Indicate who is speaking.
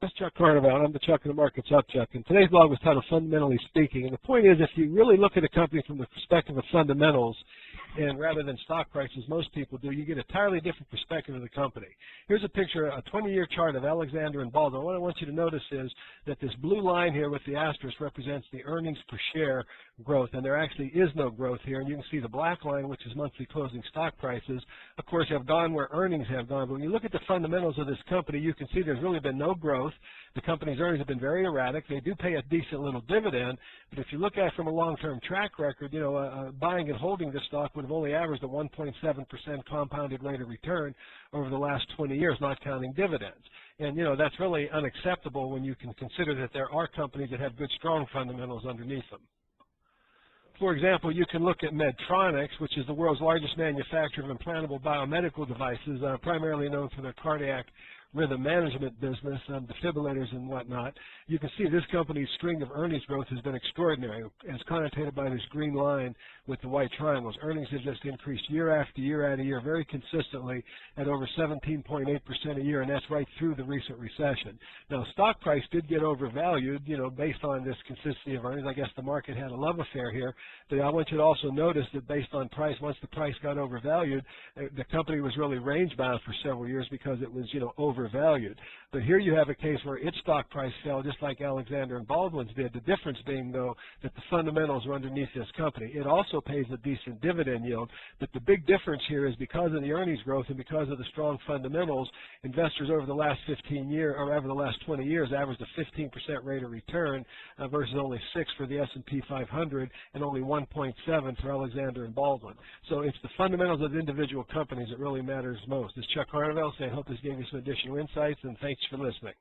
Speaker 1: This is Chuck Carnival. I'm the Chuck in the Markets Up Chuck. And today's blog was titled Fundamentally Speaking. And the point is, if you really look at a company from the perspective of fundamentals, and rather than stock prices, most people do, you get an entirely different perspective of the company. Here's a picture, a 20-year chart of Alexander and Baldwin. What I want you to notice is that this blue line here with the asterisk represents the earnings per share growth, and there actually is no growth here. And you can see the black line, which is monthly closing stock prices, of course, have gone where earnings have gone. But when you look at the fundamentals of this company, you can see there's really been no growth. The company's earnings have been very erratic. They do pay a decent little dividend, but if you look at it from a long-term track record, buying and holding this stock would have only averaged a 1.7% compounded rate of return over the last 20 years, not counting dividends. And, that's really unacceptable when you can consider that there are companies that have good, strong fundamentals underneath them. For example, you can look at Medtronic, which is the world's largest manufacturer of implantable biomedical devices, primarily known for their cardiac rhythm management business, defibrillators and whatnot. You can see this company's string of earnings growth has been extraordinary, as connotated by this green line with the white triangles. Earnings have just increased year after year after year very consistently at over 17.8% a year, and that's right through the recent recession. Now, stock price did get overvalued, based on this consistency of earnings. I guess the market had a love affair here, but I want you to also notice that based on price, once the price got overvalued, the company was really range-bound for several years because it was, overvalued. But here you have a case where its stock price fell just like Alexander and Baldwin's did. The difference being, though, that the fundamentals are underneath this company. It also pays a decent dividend yield, but the big difference here is because of the earnings growth and because of the strong fundamentals, investors over the last 15 years or over the last 20 years averaged a 15% rate of return versus only 6 for the S&P 500 and only 1.7 for Alexander and Baldwin. So it's the fundamentals of individual companies that really matters most. This is Chuck Carnival saying, I hope this gave you some additional insights, and thanks for listening.